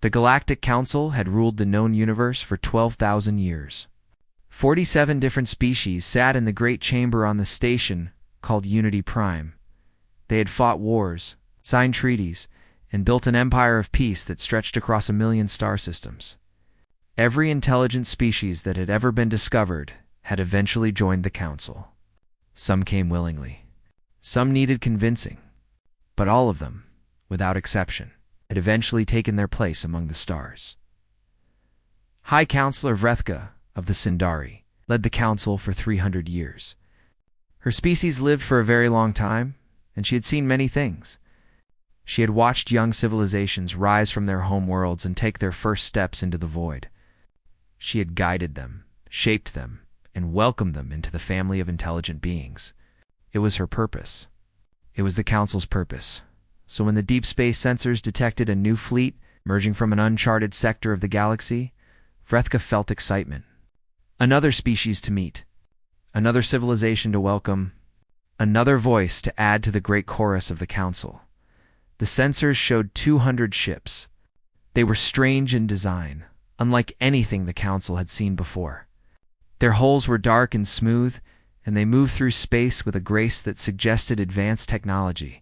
The Galactic Council had ruled the known universe for 12,000 years. 47 different species sat in the great chamber on the station called Unity Prime. They had fought wars, signed treaties, and built an empire of peace that stretched across 1,000,000 star systems. Every intelligent species that had ever been discovered had eventually joined the council. Some came willingly. Some needed convincing. But all of them, without exception, had eventually taken their place among the stars. High Counselor Vrethka of the Sindari led the council for 300 years. Her species lived for a very long time, and she had seen many things. She had watched young civilizations rise from their home worlds and take their first steps into the void. She had guided them, shaped them, and welcomed them into the family of intelligent beings. It was her purpose. It was the Council's purpose. So when the deep space sensors detected a new fleet emerging from an uncharted sector of the galaxy, Vrethka felt excitement. Another species to meet, another civilization to welcome, another voice to add to the great chorus of the Council. The sensors showed 200 ships. They were strange in design, unlike anything the Council had seen before. Their hulls were dark and smooth, and they moved through space with a grace that suggested advanced technology.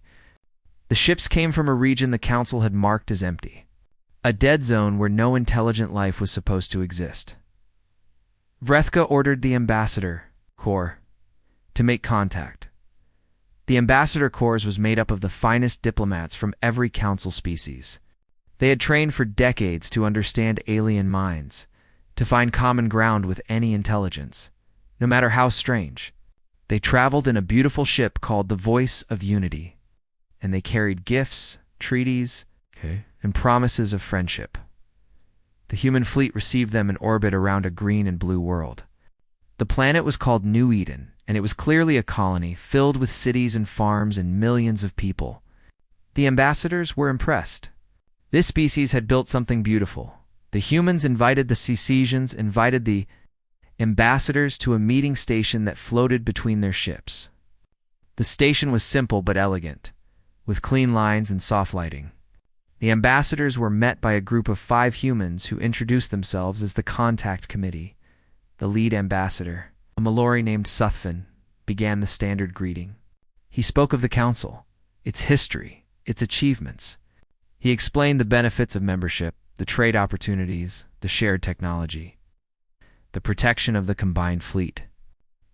The ships came from a region the Council had marked as empty, a dead zone where no intelligent life was supposed to exist. Vrethka ordered the Ambassador Corps to make contact. The Ambassador Corps was made up of the finest diplomats from every Council species. They had trained for decades to understand alien minds, to find common ground with any intelligence, no matter how strange. They traveled in a beautiful ship called the Voice of Unity, and they carried gifts, treaties, and promises of friendship. The human fleet received them in orbit around a green and blue world. The planet was called New Eden, and it was clearly a colony filled with cities and farms and millions of people. The ambassadors were impressed. This species had built something beautiful. The humans invited the Caucasians, invited the ambassadors to a meeting station that floated between their ships. The station was simple but elegant, with clean lines and soft lighting. The ambassadors were met by a group of 5 humans who introduced themselves as the Contact Committee. The lead ambassador, a Mallory named Suthfin, began the standard greeting. He spoke of the Council, its history, its achievements. He explained the benefits of membership, the trade opportunities, the shared technology, the protection of the combined fleet.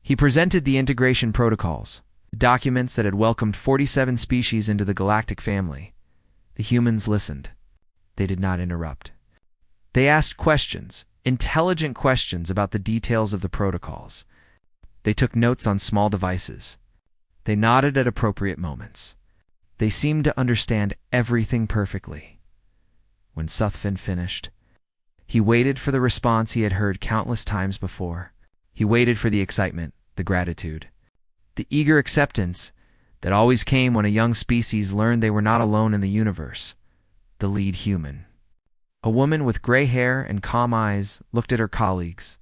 He presented the integration protocols, documents that had welcomed 47 species into the galactic family. The humans listened. They did not interrupt. They asked questions, intelligent questions about the details of the protocols. They took notes on small devices. They nodded at appropriate moments. They seemed to understand everything perfectly. When Suthfin finished, he waited for the response he had heard countless times before. He waited for the excitement, the gratitude, the eager acceptance that always came when a young species learned they were not alone in the universe. The lead human, a woman with gray hair and calm eyes, looked at her colleagues.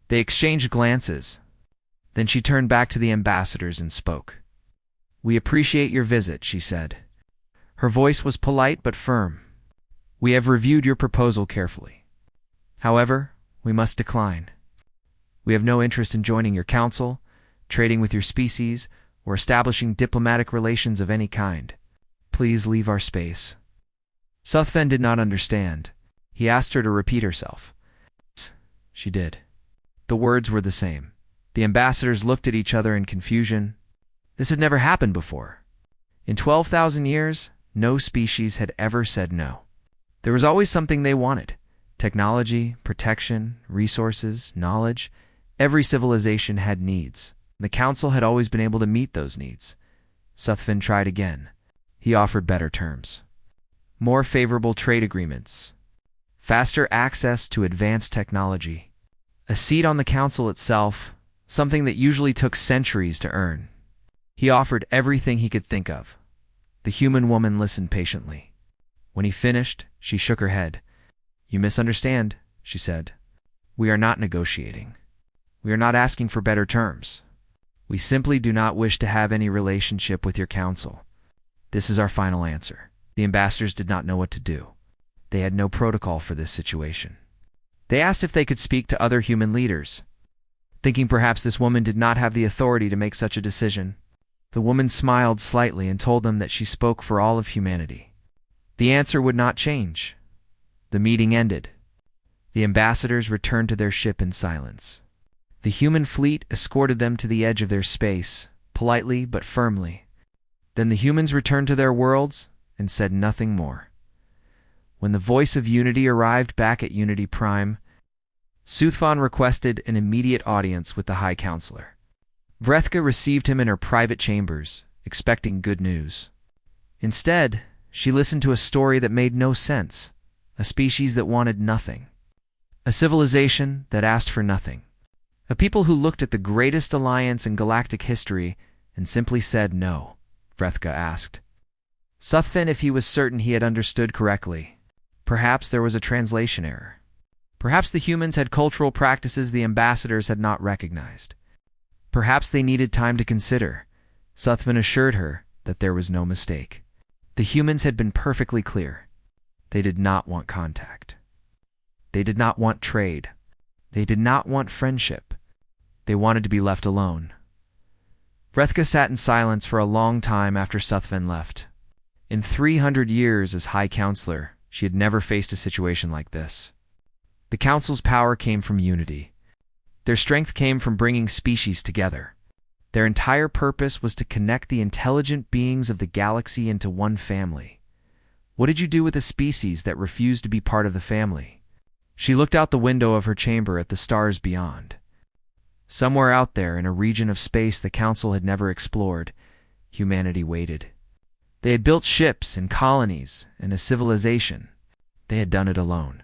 They exchanged glances. Then she turned back to the ambassadors and spoke. "We appreciate your visit," she said. Her voice was polite but firm. "We have reviewed your proposal carefully. However, we must decline. We have no interest in joining your council, trading with your species, or establishing diplomatic relations of any kind. Please leave our space." Suthfen did not understand. He asked her to repeat herself. She did. The words were the same. The ambassadors looked at each other in confusion. This had never happened before. In 12,000 years, no species had ever said no. There was always something they wanted: technology, protection, resources, knowledge. Every civilization had needs. The Council had always been able to meet those needs. Suthfin tried again. He offered better terms. More favorable trade agreements. Faster access to advanced technology. A seat on the Council itself, something that usually took centuries to earn. He offered everything he could think of. The human woman listened patiently. When he finished, she shook her head. "You misunderstand," she said. "We are not negotiating. We are not asking for better terms. We simply do not wish to have any relationship with your council. This is our final answer." The ambassadors did not know what to do. They had no protocol for this situation. They asked if they could speak to other human leaders, thinking perhaps this woman did not have the authority to make such a decision. The woman smiled slightly and told them that she spoke for all of humanity. The answer would not change. The meeting ended. The ambassadors returned to their ship in silence. The human fleet escorted them to the edge of their space, politely but firmly. Then the humans returned to their worlds and said nothing more. When the voice of Unity arrived back at Unity Prime, Soothfon requested an immediate audience with the High Counselor. Vrethka received him in her private chambers, expecting good news. Instead, she listened to a story that made no sense, a species that wanted nothing, a civilization that asked for nothing, a people who looked at the greatest alliance in galactic history and simply said no. Vrethka asked Soothfon if he was certain he had understood correctly. Perhaps there was a translation error. Perhaps the humans had cultural practices the ambassadors had not recognized. Perhaps they needed time to consider. Soothfon assured her that there was no mistake. The humans had been perfectly clear. They did not want contact. They did not want trade. They did not want friendship. They wanted to be left alone. Vrethka sat in silence for a long time after Soothfon left. In 300 years as High Counselor, she had never faced a situation like this. The Council's power came from unity. Their strength came from bringing species together. Their entire purpose was to connect the intelligent beings of the galaxy into one family. What did you do with a species that refused to be part of the family? She looked out the window of her chamber at the stars beyond. Somewhere out there in a region of space the Council had never explored, humanity waited. They had built ships and colonies and a civilization. They had done it alone,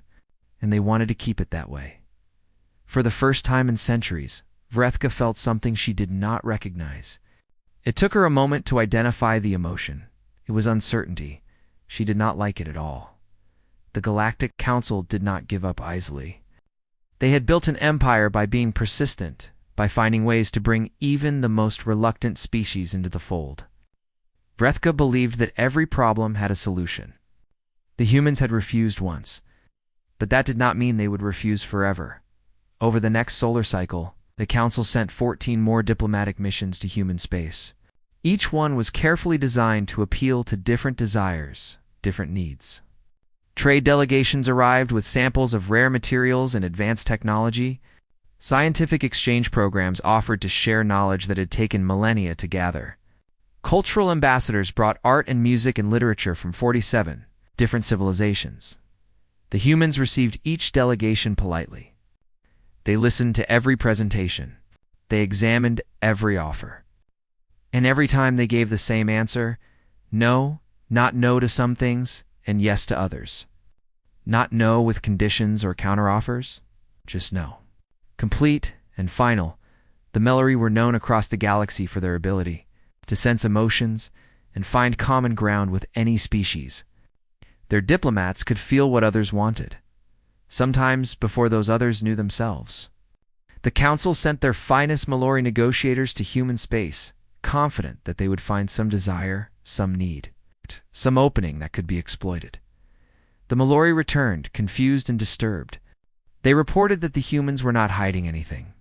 and they wanted to keep it that way. For the first time in centuries, Vrethka felt something she did not recognize. It took her a moment to identify the emotion. It was uncertainty. She did not like it at all. The Galactic Council did not give up easily. They had built an empire by being persistent, by finding ways to bring even the most reluctant species into the fold. Vrethka believed that every problem had a solution. The humans had refused once, but that did not mean they would refuse forever. Over the next solar cycle, the Council sent 14 more diplomatic missions to human space. Each one was carefully designed to appeal to different desires, different needs. Trade delegations arrived with samples of rare materials and advanced technology. Scientific exchange programs offered to share knowledge that had taken millennia to gather. Cultural ambassadors brought art and music and literature from 47 different civilizations. The humans received each delegation politely. They listened to every presentation. They examined every offer. And every time they gave the same answer, no, not no to some things, and yes to others. Not no with conditions or counteroffers, just no. Complete and final, the Mellery were known across the galaxy for their ability to sense emotions and find common ground with any species. Their diplomats could feel what others wanted, sometimes before those others knew themselves. The Council sent their finest Mellery negotiators to human space, confident that they would find some desire, some need, some opening that could be exploited. The Mellery returned, confused and disturbed. They reported that the humans were not hiding anything.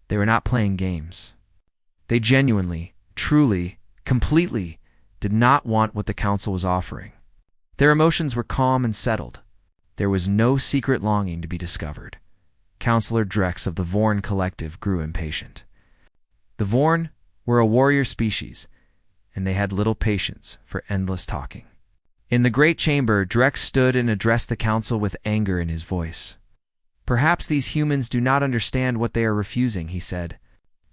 They were not playing games. They genuinely, truly, completely did not want what the Council was offering. Their emotions were calm and settled. There was no secret longing to be discovered. Counselor Drex of the Vorn Collective grew impatient. The Vorn were a warrior species, and they had little patience for endless talking. In the great chamber, Drex stood and addressed the Council with anger in his voice. Perhaps these humans do not understand what they are refusing, he said.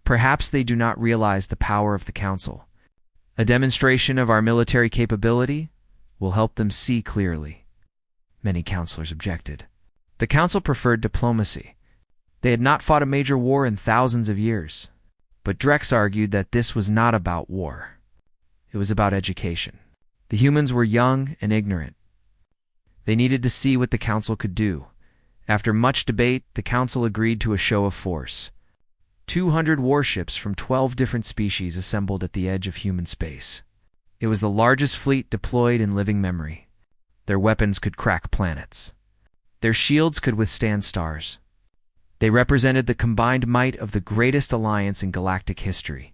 Perhaps they do not realize the power of the Council. A demonstration of our military capability will help them see clearly. Many counselors objected. The Council preferred diplomacy. They had not fought a major war in thousands of years. But Drex argued that this was not about war. It was about education. The humans were young and ignorant. They needed to see what the Council could do. After much debate, the Council agreed to a show of force. 200 warships from 12 different species assembled at the edge of human space. It was the largest fleet deployed in living memory. Their weapons could crack planets. Their shields could withstand stars. They represented the combined might of the greatest alliance in galactic history.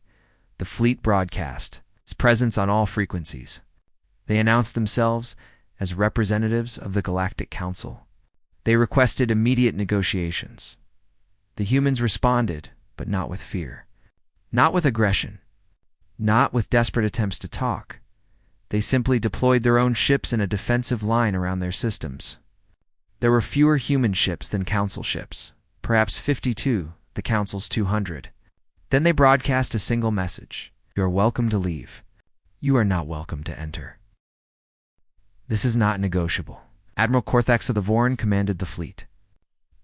The fleet broadcast its presence on all frequencies. They announced themselves as representatives of the Galactic Council. They requested immediate negotiations. The humans responded, but not with fear. Not with aggression. Not with desperate attempts to talk. They simply deployed their own ships in a defensive line around their systems. There were fewer human ships than Council ships, perhaps 52, the Council's 200. Then they broadcast a single message. You are welcome to leave. You are not welcome to enter. This is not negotiable. Admiral Korthax of the Vorn commanded the fleet.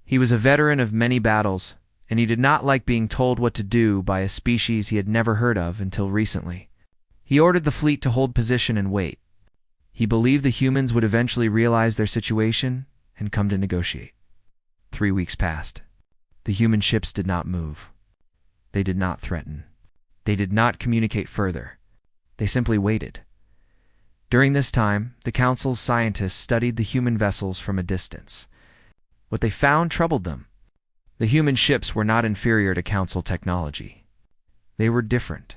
He was a veteran of many battles, and he did not like being told what to do by a species he had never heard of until recently. He ordered the fleet to hold position and wait. He believed the humans would eventually realize their situation and come to negotiate. 3 weeks passed. The human ships did not move. They did not threaten. They did not communicate further. They simply waited. During this time, the Council's scientists studied the human vessels from a distance. What they found troubled them. The human ships were not inferior to Council technology. They were different.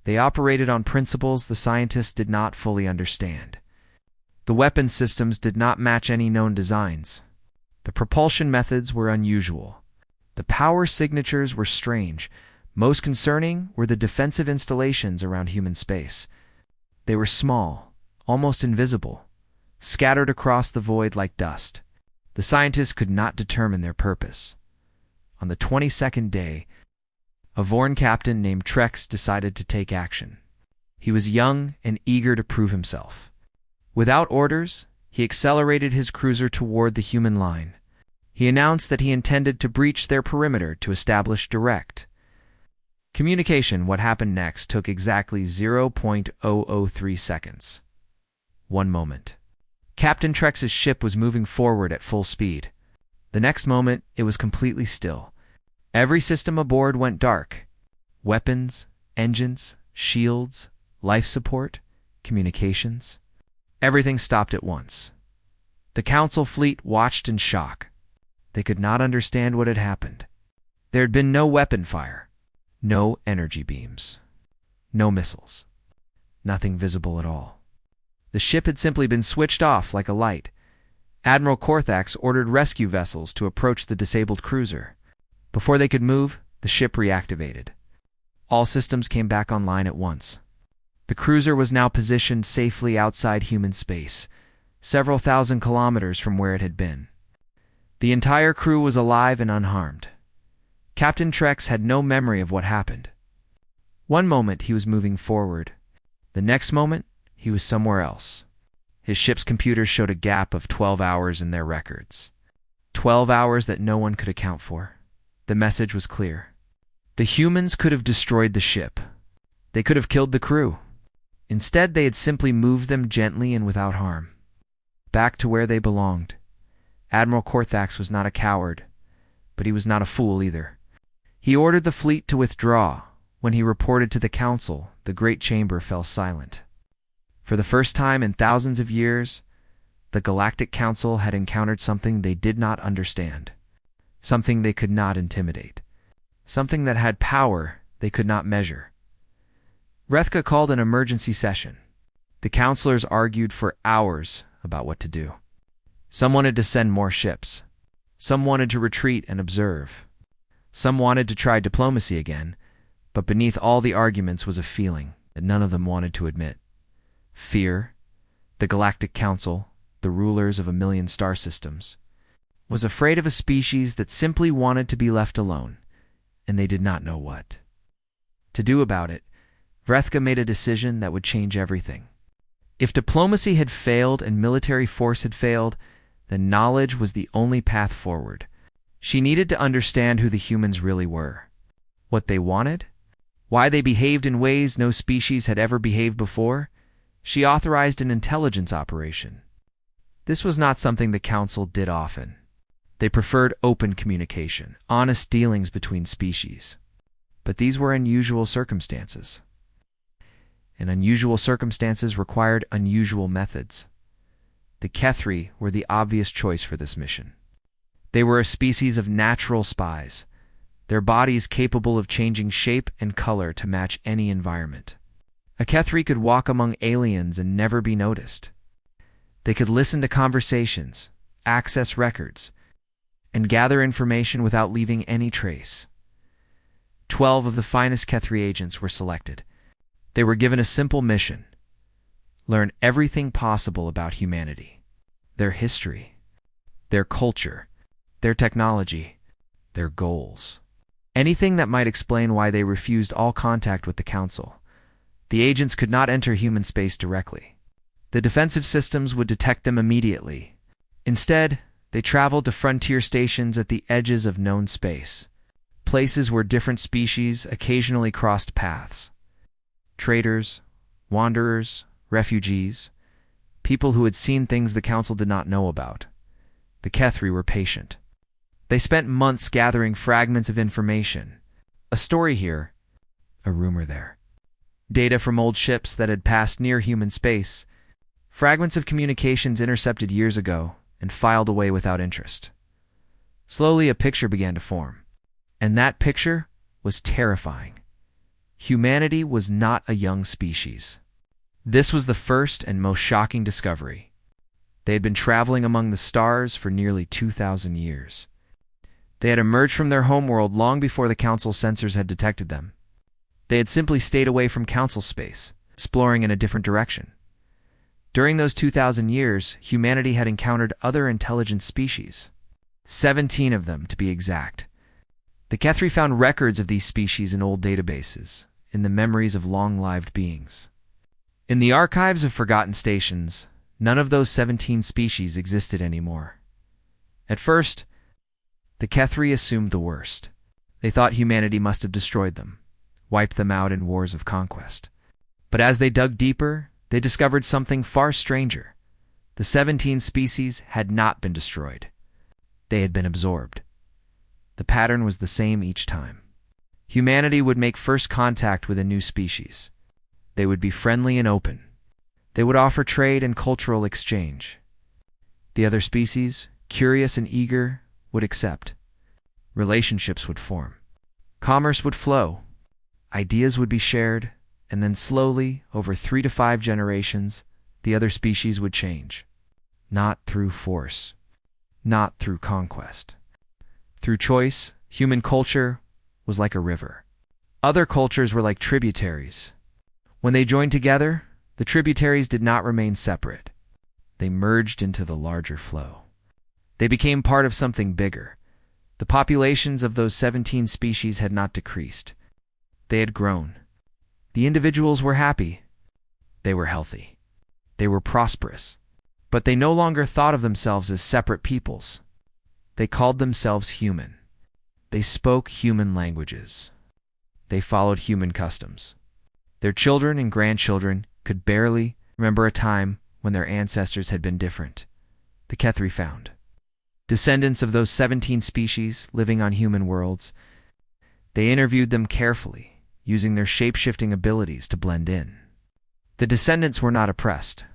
They operated on principles the scientists did not fully understand. The weapon systems did not match any known designs. The propulsion methods were unusual. The power signatures were strange. Most concerning were the defensive installations around human space. They were small, almost invisible, scattered across the void like dust. The scientists could not determine their purpose. On the 22nd day, a Vorn captain named Trex decided to take action. He was young and eager to prove himself. Without orders, he accelerated his cruiser toward the human line. He announced that he intended to breach their perimeter to establish direct communication. What happened next took exactly 0.003 seconds. 1 moment. Captain Trex's ship was moving forward at full speed. The next moment, it was completely still. Every system aboard went dark. Weapons, engines, shields, life support, communications. Everything stopped at once. The Council fleet watched in shock. They could not understand what had happened. There had been no weapon fire, no energy beams, no missiles, nothing visible at all. The ship had simply been switched off like a light. Admiral Korthax ordered rescue vessels to approach the disabled cruiser. Before they could move, the ship reactivated. All systems came back online at once. The cruiser was now positioned safely outside human space, several thousand kilometers from where it had been. The entire crew was alive and unharmed. Captain Trex had no memory of what happened. One moment he was moving forward. The next moment, he was somewhere else. His ship's computers showed a gap of 12 hours in their records. 12 hours that no one could account for. The message was clear. The humans could have destroyed the ship. They could have killed the crew. Instead, they had simply moved them gently and without harm. Back to where they belonged. Admiral Korthax was not a coward, but he was not a fool either. He ordered the fleet to withdraw. When he reported to the Council, the Great Chamber fell silent. For the first time in thousands of years, the Galactic Council had encountered something they did not understand. Something they could not intimidate. Something that had power they could not measure. Rethka called an emergency session. The counselors argued for hours about what to do. Some wanted to send more ships. Some wanted to retreat and observe. Some wanted to try diplomacy again, but beneath all the arguments was a feeling that none of them wanted to admit. Fear, the Galactic Council, the rulers of 1,000,000 star systems, was afraid of a species that simply wanted to be left alone, and they did not know what to do about it. Vrethka made a decision that would change everything. If diplomacy had failed and military force had failed, then knowledge was the only path forward. She needed to understand who the humans really were, what they wanted, why they behaved in ways no species had ever behaved before. She authorized an intelligence operation. This was not something the Council did often. They preferred open communication, honest dealings between species. But these were unusual circumstances. And unusual circumstances required unusual methods. The Kethri were the obvious choice for this mission. They were a species of natural spies, their bodies capable of changing shape and color to match any environment. A Kethri could walk among aliens and never be noticed. They could listen to conversations, access records, and gather information without leaving any trace. 12 of the finest Kethri agents were selected. They were given a simple mission: learn everything possible about humanity, their history, their culture, their technology, their goals. Anything that might explain why they refused all contact with the Council. The agents could not enter human space directly. The defensive systems would detect them immediately. Instead, they traveled to frontier stations at the edges of known space, places where different species occasionally crossed paths. Traders, wanderers, refugees, people who had seen things the Council did not know about. The Kethri were patient. They spent months gathering fragments of information. A story here, a rumor there. Data from old ships that had passed near human space, fragments of communications intercepted years ago and filed away without interest. Slowly, a picture began to form. And that picture was terrifying. Humanity was not a young species. This was the first and most shocking discovery. They had been traveling among the stars for nearly 2,000 years. They had emerged from their homeworld long before the Council sensors had detected them. They had simply stayed away from Council space, exploring in a different direction. During those 2,000 years, humanity had encountered other intelligent species. 17 of them, to be exact. The Kethri found records of these species in old databases, in the memories of long-lived beings. In the archives of forgotten stations, none of those 17 species existed anymore. At first, the Kethri assumed the worst. They thought humanity must have destroyed them, wiped them out in wars of conquest. But as they dug deeper, they discovered something far stranger. The 17 species had not been destroyed. They had been absorbed. The pattern was the same each time. Humanity would make first contact with a new species. They would be friendly and open. They would offer trade and cultural exchange. The other species, curious and eager, would accept. Relationships would form. Commerce would flow. Ideas would be shared, and then slowly, over 3 to 5 generations, the other species would change. Not through force. Not through conquest. Through choice, human culture was like a river. Other cultures were like tributaries. When they joined together, the tributaries did not remain separate. They merged into the larger flow. They became part of something bigger. The populations of those 17 species had not decreased. They had grown. The individuals were happy. They were healthy. They were prosperous. But they no longer thought of themselves as separate peoples. They called themselves human. They spoke human languages. They followed human customs. Their children and grandchildren could barely remember a time when their ancestors had been different. The Kethri found descendants of those 17 species living on human worlds. They interviewed them carefully, using their shape-shifting abilities to blend in. The descendants were not oppressed.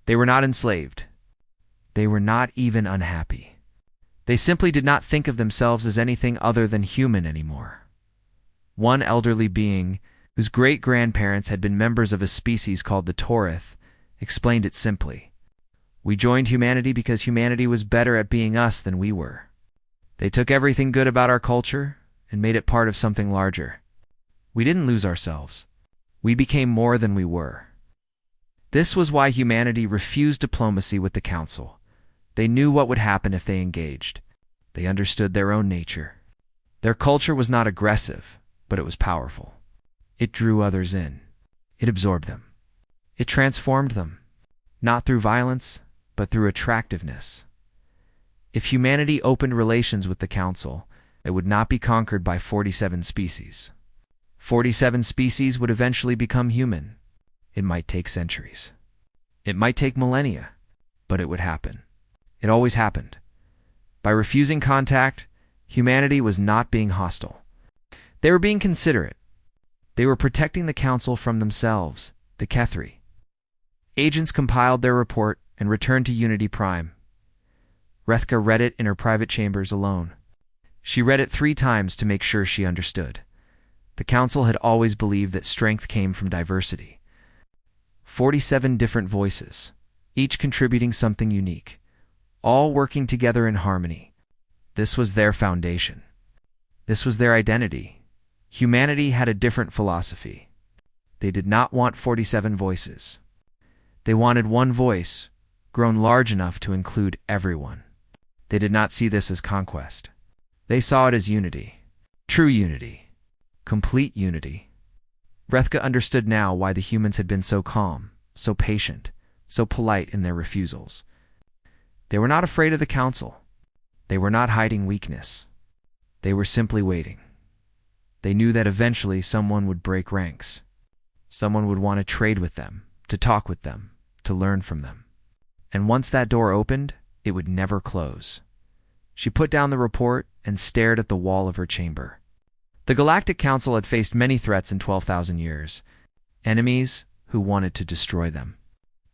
They were not enslaved. They were not even unhappy. They simply did not think of themselves as anything other than human anymore. One elderly being, whose great-grandparents had been members of a species called the Taurith, explained it simply. We joined humanity because humanity was better at being us than we were. They took everything good about our culture and made it part of something larger. We didn't lose ourselves. We became more than we were. This was why humanity refused diplomacy with the Council. They knew what would happen if they engaged. They understood their own nature. Their culture was not aggressive, but it was powerful. It drew others in. It absorbed them. It transformed them, not through violence, but through attractiveness. If humanity opened relations with the Council, it would not be conquered by 47 species. 47 species would eventually become human. It might take centuries. It might take millennia, but it would happen. It always happened. By refusing contact, humanity was not being hostile. They were being considerate. They were protecting the Council from themselves, the Kethri. Agents compiled their report and returned to Unity Prime. Rethka read it in her private chambers alone. She read it 3 times to make sure she understood. The Council had always believed that strength came from diversity. 47 different voices, each contributing something unique, all working together in harmony. This was their foundation. This was their identity. Humanity had a different philosophy. They did not want 47 voices. They wanted one voice, grown large enough to include everyone. They did not see this as conquest. They saw it as unity. True unity. Complete unity. Rethka understood now why the humans had been so calm, so patient, so polite in their refusals. They were not afraid of the Council. They were not hiding weakness. They were simply waiting. They knew that eventually someone would break ranks. Someone would want to trade with them, to talk with them, to learn from them. And once that door opened, it would never close. She put down the report and stared at the wall of her chamber. The Galactic Council had faced many threats in 12,000 years. Enemies who wanted to destroy them.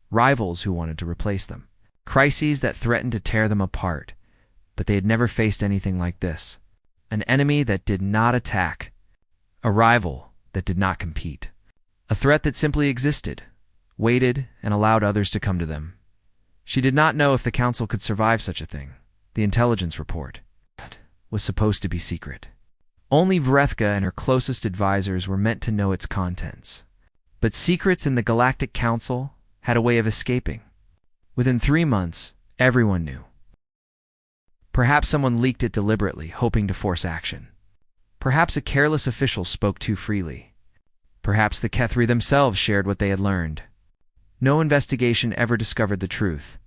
Rivals who wanted to replace them. Crises that threatened to tear them apart. But they had never faced anything like this. An enemy that did not attack. A rival that did not compete. A threat that simply existed, waited, and allowed others to come to them. She did not know if the Council could survive such a thing. The intelligence report was supposed to be secret. Only Vrethka and her closest advisors were meant to know its contents. But secrets in the Galactic Council had a way of escaping. Within 3 months, everyone knew. Perhaps someone leaked it deliberately, hoping to force action. Perhaps a careless official spoke too freely. Perhaps the Kethri themselves shared what they had learned. No investigation ever discovered the truth.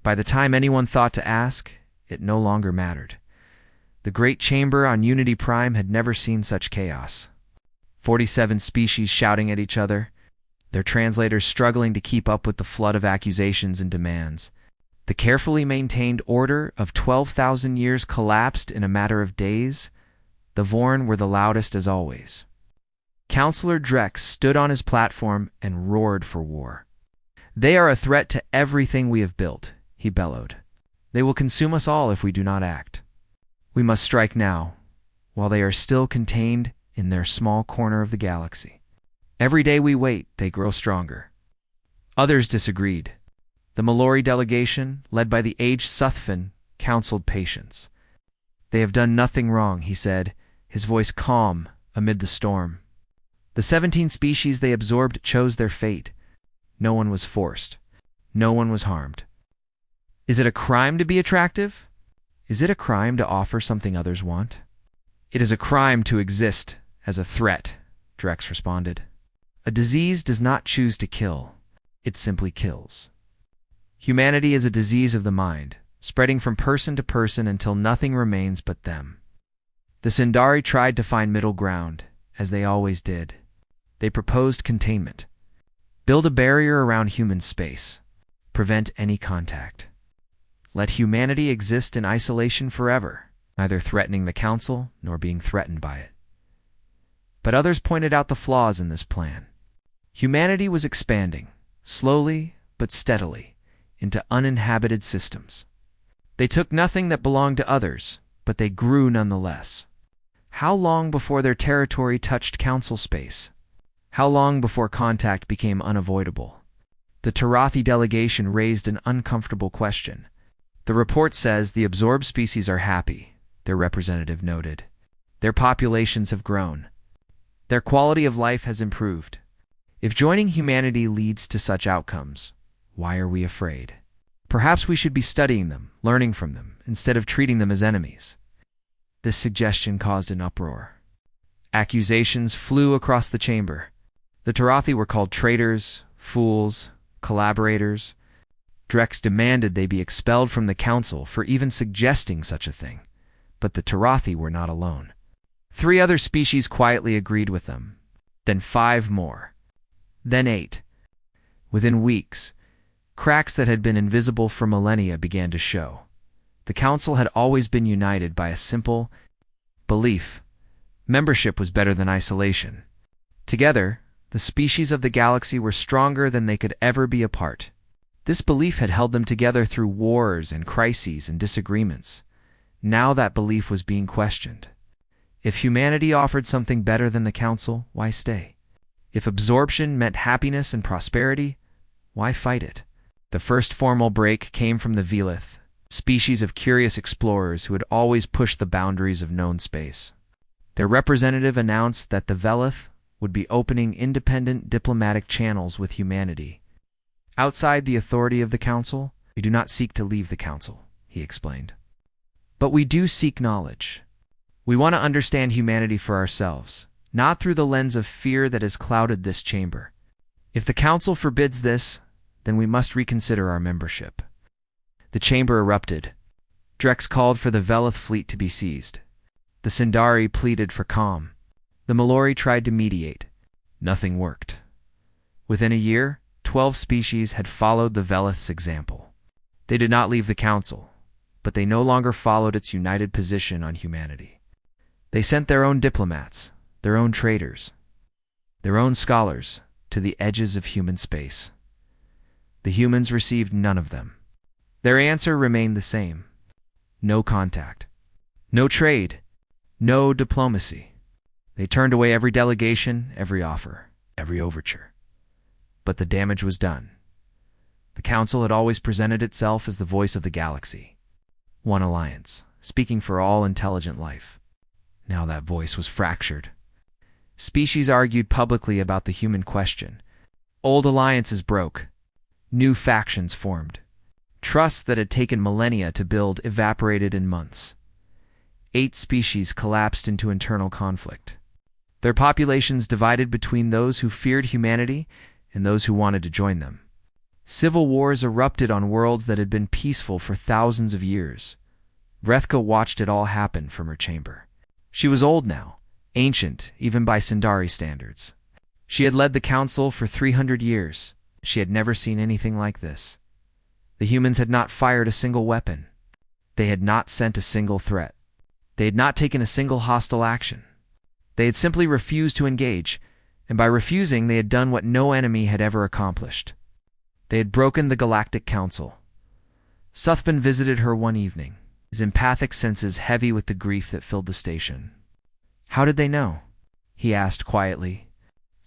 By the time anyone thought to ask, it no longer mattered. The Great Chamber on Unity Prime had never seen such chaos. 47 species shouting at each other, their translators struggling to keep up with the flood of accusations and demands. The carefully maintained order of 12,000 years collapsed in a matter of days. The Vorn were the loudest as always. Counselor Drex stood on his platform and roared for war. "They are a threat to everything we have built," he bellowed. "They will consume us all if we do not act. We must strike now, while they are still contained in their small corner of the galaxy. Every day we wait, they grow stronger." Others disagreed. The Mallory delegation, led by the aged Suthfin, counseled patience. "They have done nothing wrong," he said, his voice calm amid the storm. The 17 species they absorbed chose their fate. No one was forced. No one was harmed. Is it a crime to be attractive? Is it a crime to offer something others want? "It is a crime to exist as a threat," Drex responded. "A disease does not choose to kill. It simply kills. Humanity is a disease of the mind, spreading from person to person until nothing remains but them." The Sindari tried to find middle ground, as they always did. They proposed containment. Build a barrier around human space. Prevent any contact. Let humanity exist in isolation forever, neither threatening the Council nor being threatened by it. But others pointed out the flaws in this plan. Humanity was expanding, slowly but steadily, into uninhabited systems. They took nothing that belonged to others, but they grew nonetheless. How long before their territory touched Council space? How long before contact became unavoidable? The Tarathi delegation raised an uncomfortable question. "The report says the absorbed species are happy," their representative noted. "Their populations have grown. Their quality of life has improved. If joining humanity leads to such outcomes, why are we afraid? Perhaps we should be studying them, learning from them, instead of treating them as enemies." This suggestion caused an uproar. Accusations flew across the chamber. The Tarathi were called traitors, fools, collaborators. Drex demanded they be expelled from the Council for even suggesting such a thing. But the Tarathi were not alone. 3 other species quietly agreed with them. Then 5 more. Then 8. Within weeks, cracks that had been invisible for millennia began to show. The Council had always been united by a simple belief. Membership was better than isolation. Together, the species of the galaxy were stronger than they could ever be apart. This belief had held them together through wars and crises and disagreements. Now that belief was being questioned. If humanity offered something better than the Council, why stay? If absorption meant happiness and prosperity, why fight it? The first formal break came from the Velith, species of curious explorers who had always pushed the boundaries of known space. Their representative announced that the Velith would be opening independent diplomatic channels with humanity. Outside the authority of the Council, we do not seek to leave the Council, he explained. But we do seek knowledge. We want to understand humanity for ourselves, not through the lens of fear that has clouded this chamber. If the Council forbids this, then we must reconsider our membership. The chamber erupted. Drex called for the Velith fleet to be seized. The Sindari pleaded for calm. The Malori tried to mediate. Nothing worked. Within a year, 12 species had followed the Velith's example. They did not leave the Council, but they no longer followed its united position on humanity. They sent their own diplomats, their own traders, their own scholars to the edges of human space. The humans received none of them. Their answer remained the same. No contact. No trade. No diplomacy. They turned away every delegation, every offer, every overture. But the damage was done. The Council had always presented itself as the voice of the galaxy. One alliance, speaking for all intelligent life. Now that voice was fractured. Species argued publicly about the human question. Old alliances broke. New factions formed. Trust that had taken millennia to build evaporated in months. 8 species collapsed into internal conflict. Their populations divided between those who feared humanity and those who wanted to join them. Civil wars erupted on worlds that had been peaceful for thousands of years. Vrethka watched it all happen from her chamber. She was old now, ancient even by Sindari standards. She had led the Council for 300 years. She had never seen anything like this. The humans had not fired a single weapon. They had not sent a single threat. They had not taken a single hostile action. They had simply refused to engage, and by refusing they had done what no enemy had ever accomplished. They had broken the Galactic Council. Suthban visited her one evening, his empathic senses heavy with the grief that filled the station. How did they know? He asked quietly.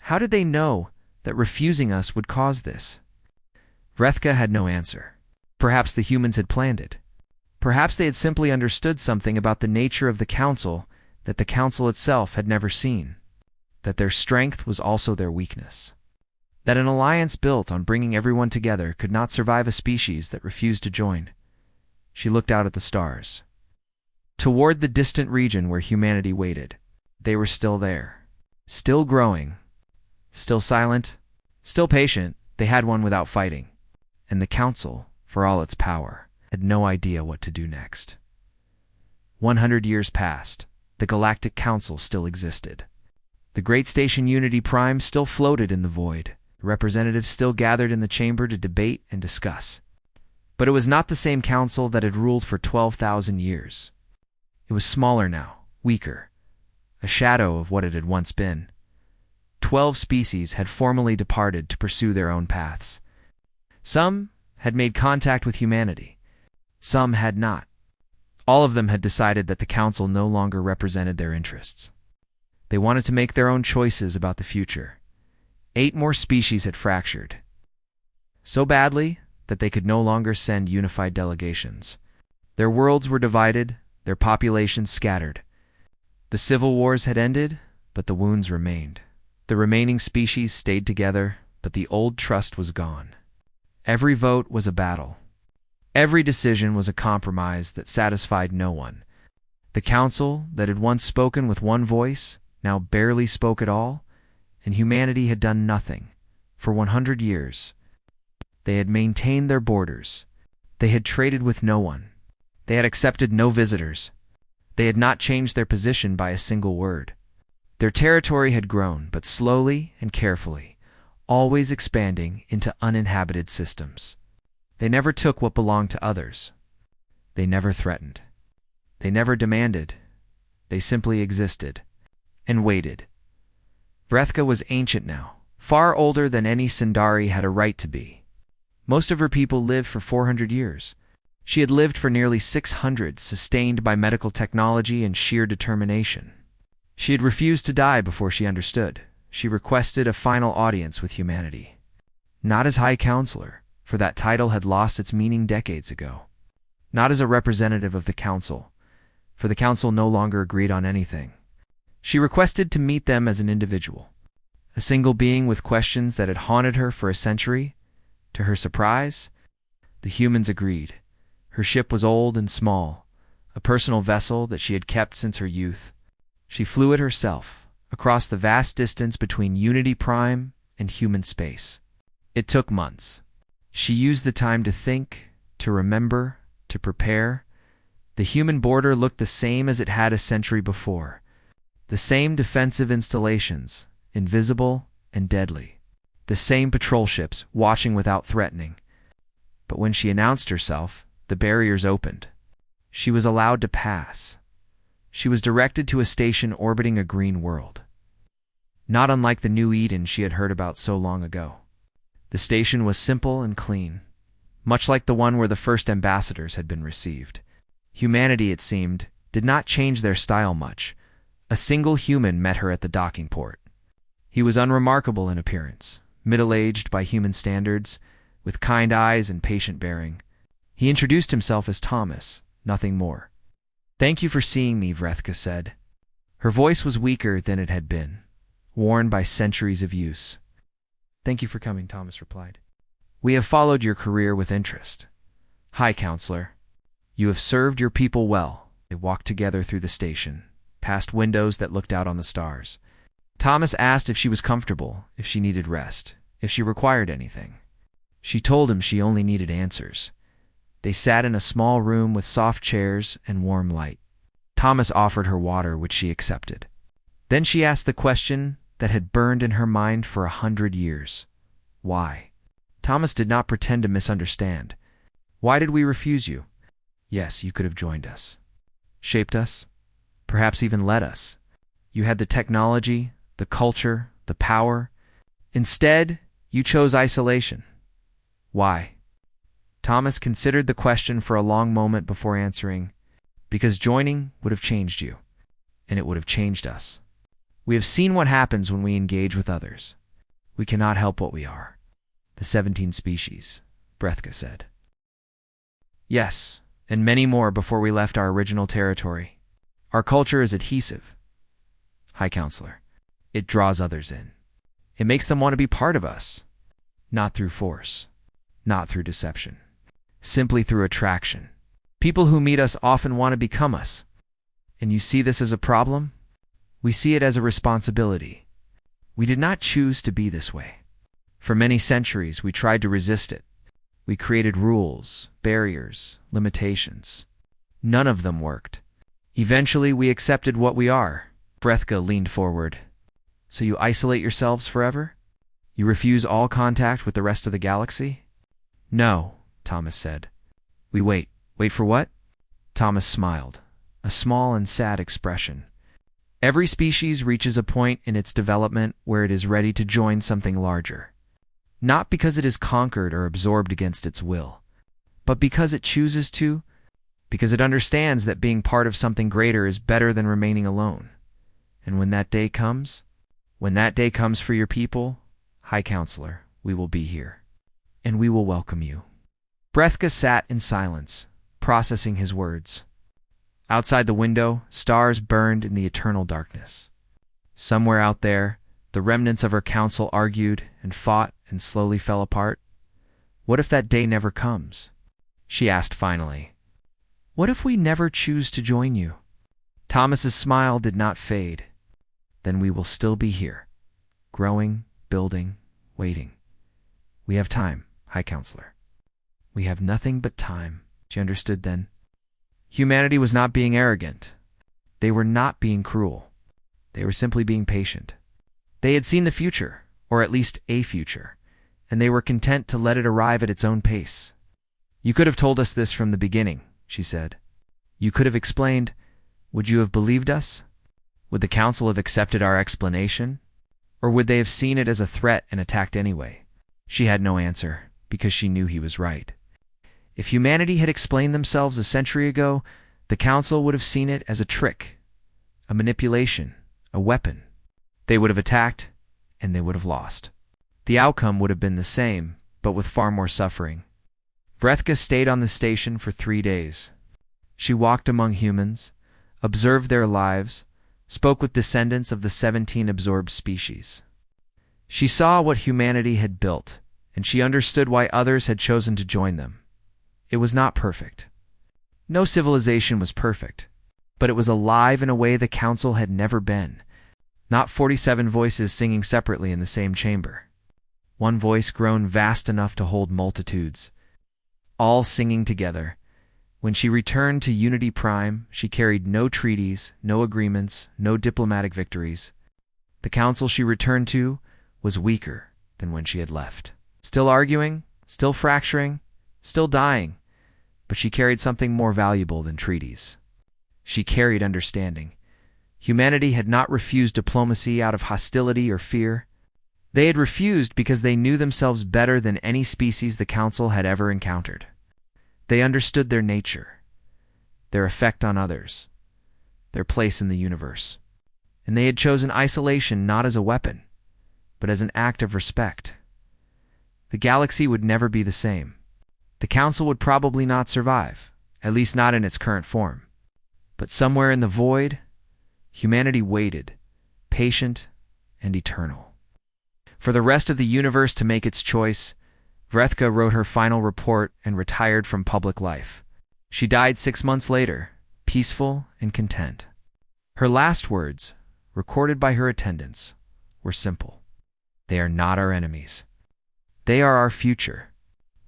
How did they know that refusing us would cause this? Vrethka had no answer. Perhaps the humans had planned it. Perhaps they had simply understood something about the nature of the Council that the Council itself had never seen. That their strength was also their weakness. That an alliance built on bringing everyone together could not survive a species that refused to join. She looked out at the stars. Toward the distant region where humanity waited. They were still there. Still growing. Still silent. Still patient. They had won without fighting. And the Council, for all its power, had no idea what to do next. 100 years passed. The Galactic Council still existed. The great station Unity Prime still floated in the void. The representatives still gathered in the chamber to debate and discuss. But it was not the same council that had ruled for 12,000 years. It was smaller now, weaker, a shadow of what it had once been. 12 species had formally departed to pursue their own paths. Some had made contact with humanity. Some had not. All of them had decided that the Council no longer represented their interests. They wanted to make their own choices about the future. 8 more species had fractured. So badly that they could no longer send unified delegations. Their worlds were divided, their populations scattered. The civil wars had ended, but the wounds remained. The remaining species stayed together, but the old trust was gone. Every vote was a battle. Every decision was a compromise that satisfied no one. The Council, that had once spoken with one voice, now barely spoke at all, and humanity had done nothing. For 100 years, they had maintained their borders. They had traded with no one. They had accepted no visitors. They had not changed their position by a single word. Their territory had grown, but slowly and carefully, always expanding into uninhabited systems. They never took what belonged to others. They never threatened. They never demanded. They simply existed and waited. Vrethka was ancient now, far older than any Sindari had a right to be. Most of her people lived for 400 years. She had lived for nearly 600, sustained by medical technology and sheer determination. She had refused to die before she understood. She requested a final audience with humanity. Not as High Counselor, for that title had lost its meaning decades ago. Not as a representative of the Council, for the Council no longer agreed on anything. She requested to meet them as an individual, a single being with questions that had haunted her for a century. To her surprise, the humans agreed. Her ship was old and small, a personal vessel that she had kept since her youth. She flew it herself, across the vast distance between Unity Prime and human space. It took months. She used the time to think, to remember, to prepare. The human border looked the same as it had a century before. The same defensive installations, invisible and deadly. The same patrol ships, watching without threatening. But when she announced herself, the barriers opened. She was allowed to pass. She was directed to a station orbiting a green world. Not unlike the New Eden she had heard about so long ago. The station was simple and clean, much like the one where the first ambassadors had been received. Humanity, it seemed, did not change their style much. A single human met her at the docking port. He was unremarkable in appearance, middle-aged by human standards, with kind eyes and patient bearing. He introduced himself as Thomas, nothing more. "Thank you for seeing me," Vrethka said. Her voice was weaker than it had been, worn by centuries of use. "Thank you for coming," Thomas replied. "We have followed your career with interest. High Counselor, you have served your people well." They walked together through the station, past windows that looked out on the stars. Thomas asked if she was comfortable, if she needed rest, if she required anything. She told him she only needed answers. They sat in a small room with soft chairs and warm light. Thomas offered her water, which she accepted. Then she asked the question that had burned in her mind for 100 years. Why? Thomas did not pretend to misunderstand. "Why did we refuse you? Yes, you could have joined us, shaped us, perhaps even led us. You had the technology, the culture, the power. Instead, you chose isolation. Why?" Thomas considered the question for a long moment before answering. "Because joining would have changed you, and it would have changed us. We have seen what happens when we engage with others. We cannot help what we are. The 17 species," Vrethka said. "Yes, and many more before we left our original territory. Our culture is adhesive. High Counselor, it draws others in. It makes them want to be part of us. Not through force, not through deception, simply through attraction. People who meet us often want to become us. And you see this as a problem? We see it as a responsibility. We did not choose to be this way. For many centuries, we tried to resist it. We created rules, barriers, limitations. None of them worked. Eventually, we accepted what we are." Vrethka leaned forward. "So you isolate yourselves forever? You refuse all contact with the rest of the galaxy?" "No," Thomas said. "We wait." "Wait for what?" Thomas smiled, a small and sad expression. "Every species reaches a point in its development where it is ready to join something larger. Not because it is conquered or absorbed against its will, but because it chooses to, because it understands that being part of something greater is better than remaining alone. And when that day comes for your people, High Counselor, we will be here, and we will welcome you." Vrethka sat in silence, processing his words. Outside the window, stars burned in the eternal darkness. Somewhere out there, the remnants of her council argued and fought and slowly fell apart. "What if that day never comes?" she asked finally. "What if we never choose to join you?" Thomas's smile did not fade. "Then we will still be here, growing, building, waiting. We have time, High Counselor. We have nothing but time." She understood then. Humanity was not being arrogant. They were not being cruel. They were simply being patient. They had seen the future, or at least a future, and they were content to let it arrive at its own pace. "You could have told us this from the beginning," she said. "You could have explained. Would you have believed us? Would the Council have accepted our explanation? Or would they have seen it as a threat and attacked anyway?" She had no answer. because she knew he was right. If humanity had explained themselves a century ago, the Council would have seen it as a trick, a manipulation, a weapon. They would have attacked, and they would have lost. The outcome would have been the same, but with far more suffering. Vrethka stayed on the station for 3 days. She walked among humans, observed their lives, spoke with descendants of the 17 absorbed species. She saw what humanity had built, and she understood why others had chosen to join them. It was not perfect. No civilization was perfect, but it was alive in a way the Council had never been. Not 47 voices singing separately in the same chamber. One voice grown vast enough to hold multitudes, all singing together. When she returned to Unity Prime, she carried no treaties, no agreements, no diplomatic victories. The Council she returned to was weaker than when she had left. Still arguing, still fracturing, still dying, but she carried something more valuable than treaties. She carried understanding. Humanity had not refused diplomacy out of hostility or fear. They had refused because they knew themselves better than any species the Council had ever encountered. They understood their nature, their effect on others, their place in the universe. And they had chosen isolation not as a weapon, but as an act of respect. The galaxy would never be the same. The Council would probably not survive, at least not in its current form. But somewhere in the void, humanity waited, patient and eternal. For the rest of the universe to make its choice, Vrethka wrote her final report and retired from public life. She died 6 months later, peaceful and content. Her last words, recorded by her attendants, were simple. They are not our enemies. They are our future.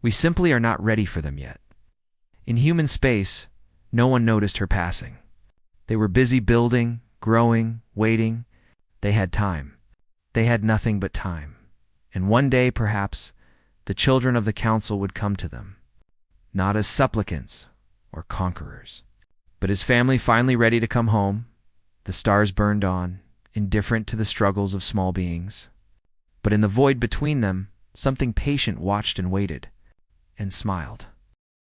We simply are not ready for them yet. In human space, no one noticed her passing. They were busy building, growing, waiting. They had time. They had nothing but time. And one day, perhaps, the children of the Council would come to them, not as supplicants or conquerors, but as family finally ready to come home. The stars burned on, indifferent to the struggles of small beings. But in the void between them, something patient watched and waited, and smiled.